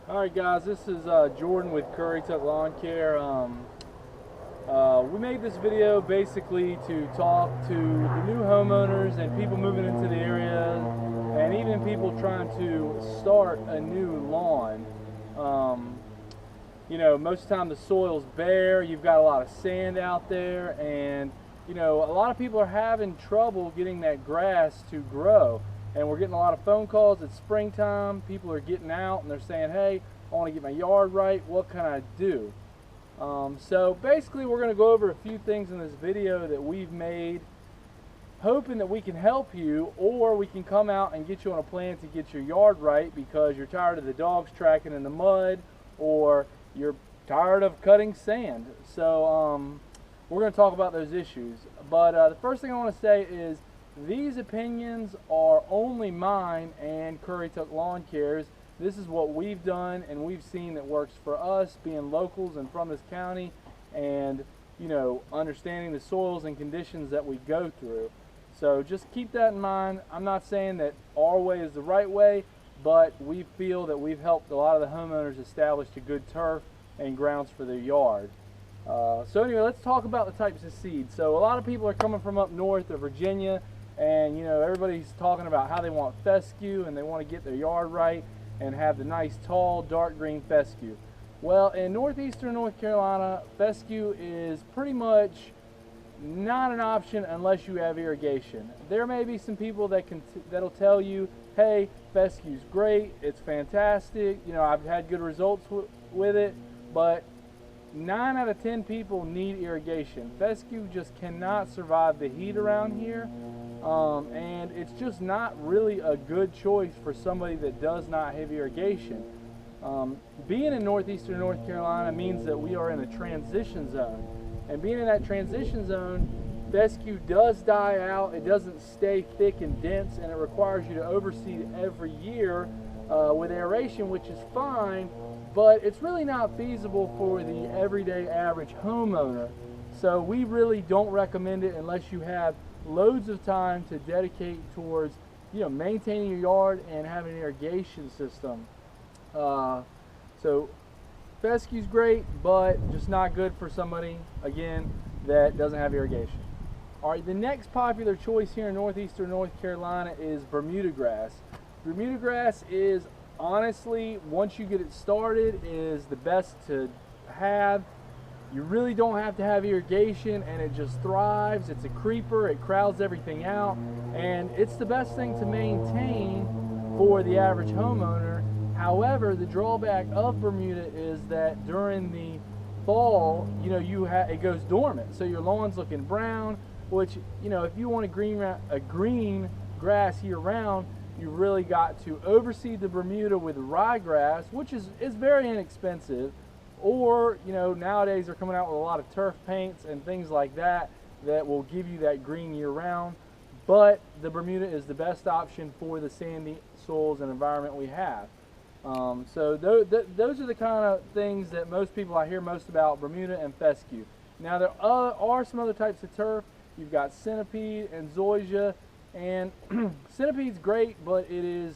Alright guys, this is Jordan with Currituck Lawn Care. We made this video basically to talk to the new homeowners and people moving into the area, and even people trying to start a new lawn. Most of the time the soil's bare, you've got a lot of sand out there, and a lot of people are having trouble getting that grass to grow. And we're getting a lot of phone calls. It's springtime. People are getting out and they're saying, hey, I want to get my yard right. What can I do? So basically we're going to go over a few things in this video that we've made, hoping that we can help you, or we can come out and get you on a plan to get your yard right because you're tired of the dogs tracking in the mud, or you're tired of cutting sand. So we're going to talk about those issues. But the first thing I want to say is these opinions are only mine and Currituck Lawn Care's. This is what we've done and we've seen that works for us, being locals and from this county, and understanding the soils and conditions that we go through. So just keep that in mind. I'm not saying that our way is the right way, but we feel that we've helped a lot of the homeowners establish a good turf and grounds for their yard. So anyway, let's talk about the types of seed. So a lot of people are coming from up north of Virginia, and everybody's talking about how they want fescue and they want to get their yard right and have the nice tall dark green fescue. Well, in northeastern North Carolina, fescue is pretty much not an option unless you have irrigation. There may be some people that'll tell you, hey, fescue's great, it's fantastic, I've had good results with it, but 9 out of 10 people need irrigation. Fescue just cannot survive the heat around here, and it's just not really a good choice for somebody that does not have irrigation. Being in northeastern North Carolina means that we are in a transition zone, and being in that transition zone, fescue does die out. It doesn't stay thick and dense, and it requires you to overseed every year with aeration, which is fine, but it's really not feasible for the everyday average homeowner. So we really don't recommend it unless you have loads of time to dedicate towards maintaining your yard and having an irrigation system. So fescue's great, but just not good for somebody, again, that doesn't have irrigation. All right, the next popular choice here in northeastern North Carolina is Bermuda grass. Bermuda grass is, honestly, once you get it started, is the best to have. You really don't have to have irrigation, and it just thrives. It's a creeper, it crowds everything out, and it's the best thing to maintain for the average homeowner. However, the drawback of Bermuda is that during the fall, it goes dormant, so your lawn's looking brown, which, if you want a green grass year round, you really got to overseed the Bermuda with ryegrass, which is very inexpensive. Or, nowadays they're coming out with a lot of turf paints and things like that that will give you that green year round. But the Bermuda is the best option for the sandy soils and environment we have. So those are the kind of things that most people I hear most about, Bermuda and fescue. Now there are some other types of turf. You've got centipede and zoysia, and centipede's great, but it is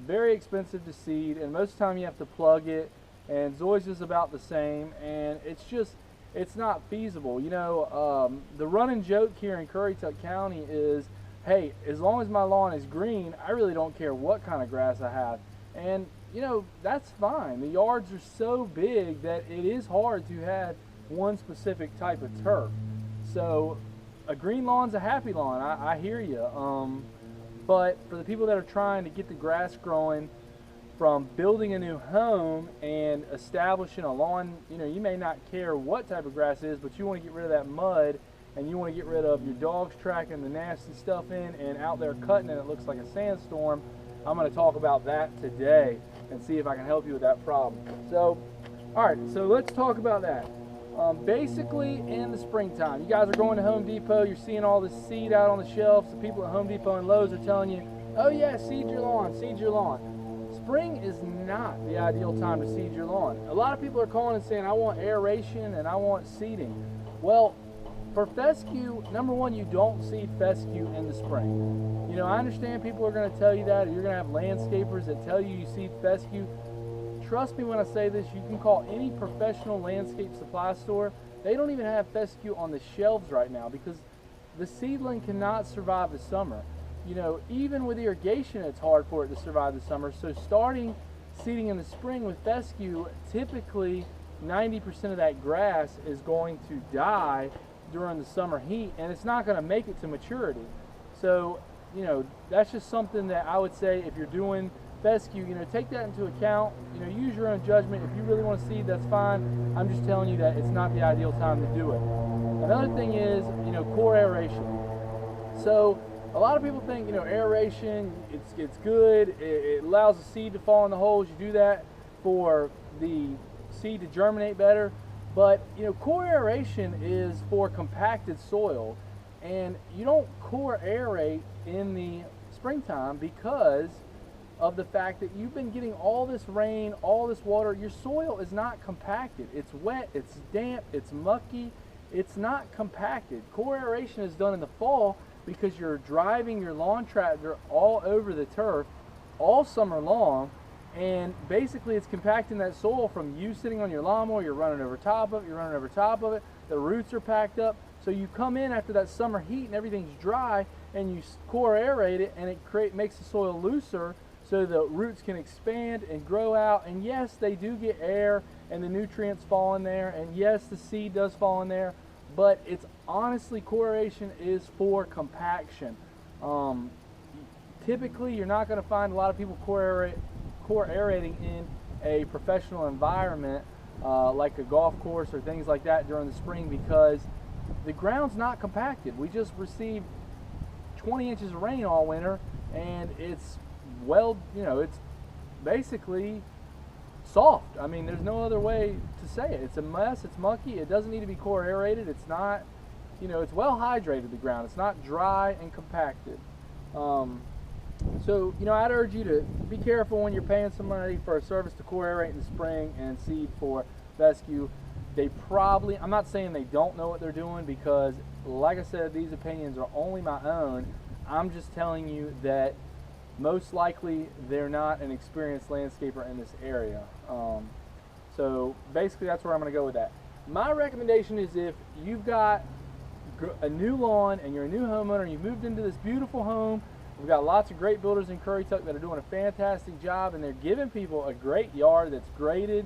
very expensive to seed, and most of the time you have to plug it, and zoysia is about the same, and it's not feasible. The running joke here in Currituck County is, hey, as long as my lawn is green, I really don't care what kind of grass I have. And that's fine. The yards are so big that it is hard to have one specific type of turf. So a green lawn's a happy lawn. I hear you. But for the people that are trying to get the grass growing from building a new home and establishing a lawn, you may not care what type of grass it is, but you want to get rid of that mud, and you want to get rid of your dogs tracking the nasty stuff in and out there cutting and it looks like a sandstorm. I'm going to talk about that today and see if I can help you with that problem. So, all right, so let's talk about that. Basically, in the springtime, you guys are going to Home Depot, you're seeing all this seed out on the shelves. The people at Home Depot and Lowe's are telling you, oh yeah, seed your lawn, seed your lawn. Spring is not the ideal time to seed your lawn. A lot of people are calling and saying, I want aeration and I want seeding. Well, for fescue, number one, you don't seed fescue in the spring. I understand people are going to tell you that, or you're going to have landscapers that tell you you seed fescue. trust me when I say this, you can call any professional landscape supply store. They don't even have fescue on the shelves right now because the seedling cannot survive the summer. You know, even with irrigation, it's hard for it to survive the summer. So starting seeding in the spring with fescue, typically 90% of that grass is going to die during the summer heat, and it's not going to make it to maturity. So, you know, that's just something that I would say if you're doing fescue, you know, take that into account. You know, use your own judgment. If you really want to seed, that's fine. I'm just telling you that it's not the ideal time to do it. Another thing is, you know, core aeration. So a lot of people think, you know, aeration, it's good. It allows the seed to fall in the holes. You do that for the seed to germinate better. But, you know, core aeration is for compacted soil. And you don't core aerate in the springtime because of the fact that you've been getting all this rain, all this water. Your soil is not compacted. It's wet, it's damp, it's mucky. It's not compacted. Core aeration is done in the fall because you're driving your lawn tractor all over the turf all summer long, and basically it's compacting that soil from you sitting on your lawnmower. You're running over top of it, the roots are packed up. So you come in after that summer heat and everything's dry, and you core aerate it, and it makes the soil looser so the roots can expand and grow out. And yes, they do get air and the nutrients fall in there, and yes, the seed does fall in there, but it's honestly, core aeration is for compaction. Typically, you're not going to find a lot of people core aerating in a professional environment like a golf course or things like that during the spring because the ground's not compacted. We just received 20 inches of rain all winter, and it's, well, you know, it's basically soft. I mean, there's no other way to say it. It's a mess, it's mucky, it doesn't need to be core aerated. It's not, you know, it's well hydrated, the ground. It's not dry and compacted. So, you know, I'd urge you to be careful when you're paying somebody for a service to core aerate in the spring and seed for fescue. They probably, I'm not saying they don't know what they're doing because, like I said, these opinions are only my own. I'm just telling you that most likely they're not an experienced landscaper in this area. So basically that's where I'm going to go with that. My recommendation is if you've got a new lawn and you're a new homeowner and you've moved into this beautiful home, we've got lots of great builders in Currituck that are doing a fantastic job, and they're giving people a great yard that's graded,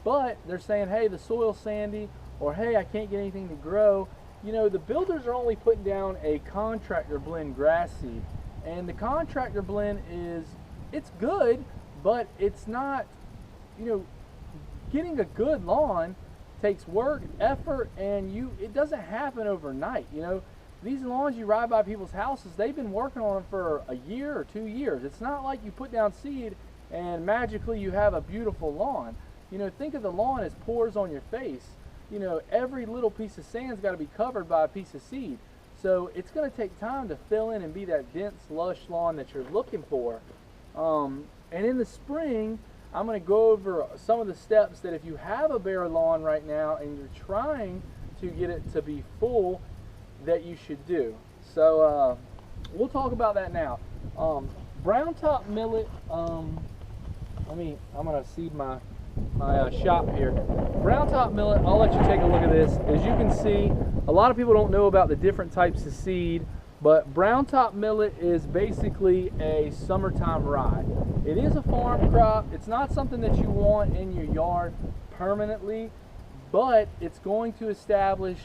but they're saying, hey, the soil's sandy, or hey, I can't get anything to grow. You know, the builders are only putting down a contractor blend grass seed, and the contractor blend it's good, but it's not, you know, getting a good lawn takes work, effort, and it doesn't happen overnight. You know, these lawns you ride by people's houses, they've been working on them for a year or 2 years. It's not like you put down seed and magically you have a beautiful lawn. You know, think of the lawn as pores on your face. You know, every little piece of sand's got to be covered by a piece of seed. So it's going to take time to fill in and be that dense, lush lawn that you're looking for. And in the spring, I'm going to go over some of the steps that if you have a bare lawn right now and you're trying to get it to be full, that you should do. So we'll talk about that now. Brown top millet, I'm going to seed my shop here. Brown top millet, I'll let you take a look at this. As you can see, a lot of people don't know about the different types of seed, but brown top millet is basically a summertime rye. It is a farm crop. It's not something that you want in your yard permanently, but it's going to establish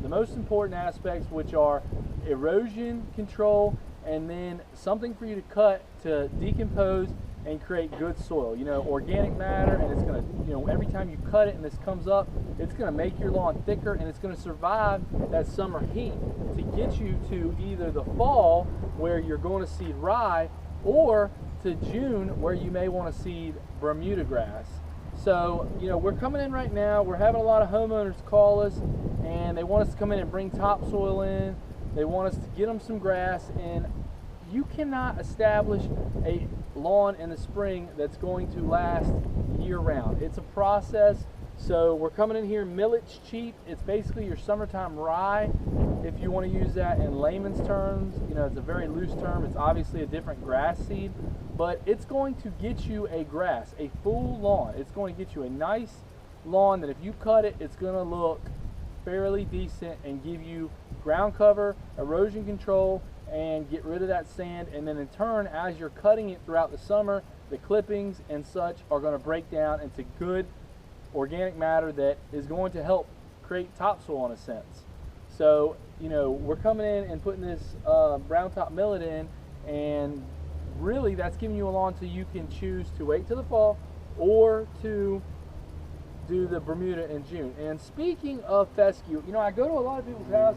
the most important aspects, which are erosion control and then something for you to cut to decompose and create good soil, you know, organic matter. And it's going to, you know, every time you cut it and this comes up, it's going to make your lawn thicker, and it's going to survive that summer heat to get you to either the fall where you're going to seed rye, or to June where you may want to seed Bermuda grass. So, you know, we're coming in right now, we're having a lot of homeowners call us, and they want us to come in and bring topsoil in. They want us to get them some grass, and you cannot establish a lawn in the spring that's going to last year round. It's a process. So we're coming in here, millet's cheap. It's basically your summertime rye, if you want to use that in layman's terms. You know, it's a very loose term. It's obviously a different grass seed, but it's going to get you a grass, a full lawn. It's going to get you a nice lawn that if you cut it, it's going to look fairly decent and give you ground cover, erosion control, and get rid of that sand. And then in turn, as you're cutting it throughout the summer, the clippings and such are going to break down into good organic matter that is going to help create topsoil in a sense. So, you know, we're coming in and putting this brown top millet in, and really that's giving you a lawn so you can choose to wait till the fall or to do the Bermuda in June. And speaking of fescue, you know, I go to a lot of people's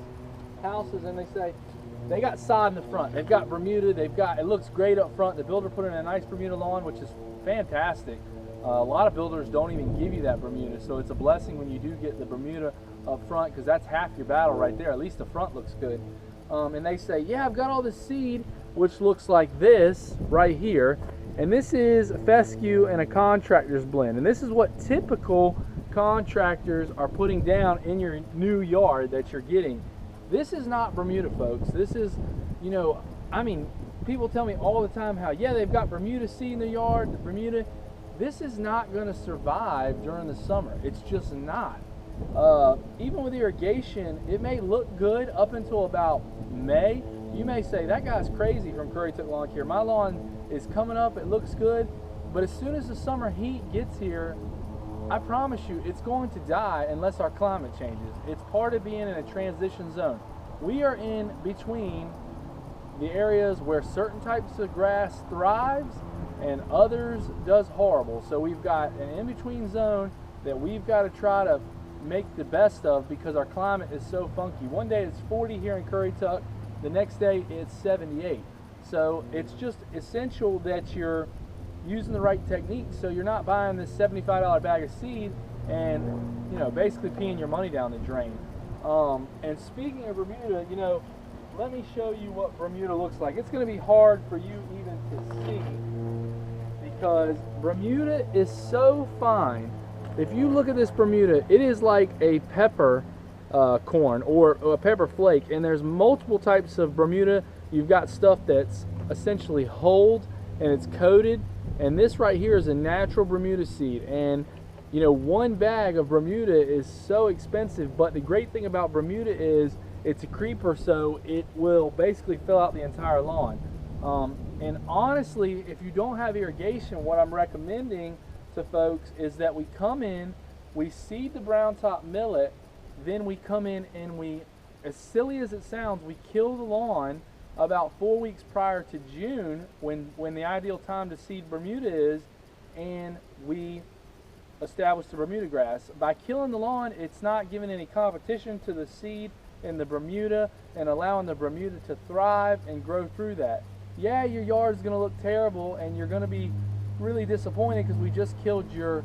houses and they say they got sod in the front, they've got Bermuda, it looks great up front. The builder put in a nice Bermuda lawn, which is fantastic. A lot of builders don't even give you that Bermuda, so it's a blessing when you do get the Bermuda up front, because that's half your battle right there. At least the front looks good. And they say, yeah, I've got all this seed, which looks like this right here, and this is fescue and a contractor's blend, and this is what typical contractors are putting down in your new yard that you're getting. This is not Bermuda, folks. This is, you know, I mean, people tell me all the time how, yeah, they've got Bermuda seed in the yard, the Bermuda. This is not going to survive during the summer. It's just not. Even with irrigation, it may look good up until about May. You may say, that guy's crazy from Curry Tuck Lawn Care. My lawn is coming up, it looks good, but as soon as the summer heat gets here, I promise you, it's going to die unless our climate changes. It's part of being in a transition zone. We are in between the areas where certain types of grass thrives and others does horrible. So we've got an in-between zone that we've got to try to make the best of, because our climate is so funky. One day it's 40 here in Curry Tuck, the next day it's 78. So it's just essential that you're using the right techniques, so you're not buying this $75 bag of seed and, you know, basically peeing your money down the drain. And speaking of Bermuda, you know, let me show you what Bermuda looks like. It's going to be hard for you even to see, because Bermuda is so fine. If you look at this Bermuda, it is like a pepper corn or a pepper flake, and there's multiple types of Bermuda. You've got stuff that's essentially hulled and it's coated, and this right here is a natural Bermuda seed. And you know, one bag of Bermuda is so expensive, but the great thing about Bermuda is it's a creeper, so it will basically fill out the entire lawn. And honestly, if you don't have irrigation, what I'm recommending to folks is that we come in, we seed the brown top millet, then we come in and we, as silly as it sounds, we kill the lawn about 4 weeks prior to June, when the ideal time to seed Bermuda is, and we establish the Bermuda grass. By killing the lawn, it's not giving any competition to the seed in the Bermuda and allowing the Bermuda to thrive and grow through that. Yeah, your yard's going to look terrible and you're going to be really disappointed because we just killed your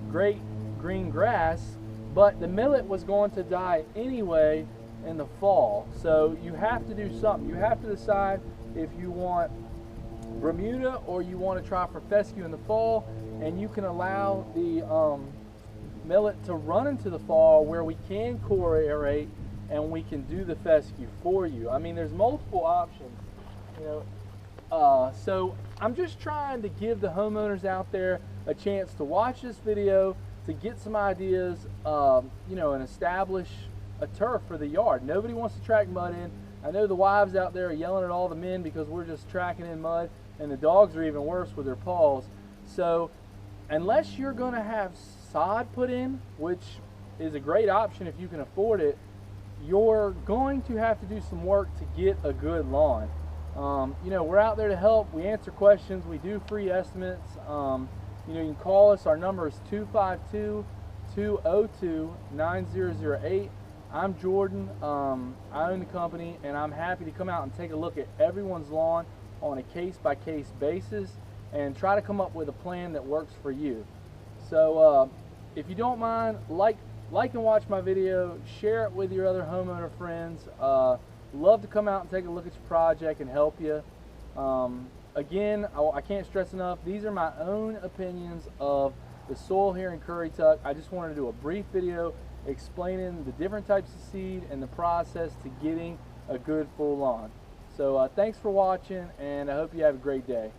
great green grass, but the millet was going to die anyway in the fall. So you have to do something. You have to decide if you want Bermuda or you want to try for fescue in the fall, and you can allow the millet to run into the fall where we can core aerate and we can do the fescue for you. I mean, there's multiple options, you know. So I'm just trying to give the homeowners out there a chance to watch this video, to get some ideas, you know, and establish a turf for the yard. Nobody wants to track mud in. I know the wives out there are yelling at all the men because we're just tracking in mud, and the dogs are even worse with their paws. So unless you're going to have sod put in, which is a great option if you can afford it, you're going to have to do some work to get a good lawn. You know, we're out there to help. We answer questions. We do free estimates. You know, you can call us. Our number is 252-202-9008. I'm Jordan. I own the company, and I'm happy to come out and take a look at everyone's lawn on a case-by-case basis and try to come up with a plan that works for you. So if you don't mind, like and watch my video, share it with your other homeowner friends. Love to come out and take a look at your project and help you. Again, I can't stress enough, these are my own opinions of the soil here in Currituck. I just wanted to do a brief video explaining the different types of seed and the process to getting a good full lawn. So thanks for watching, and I hope you have a great day.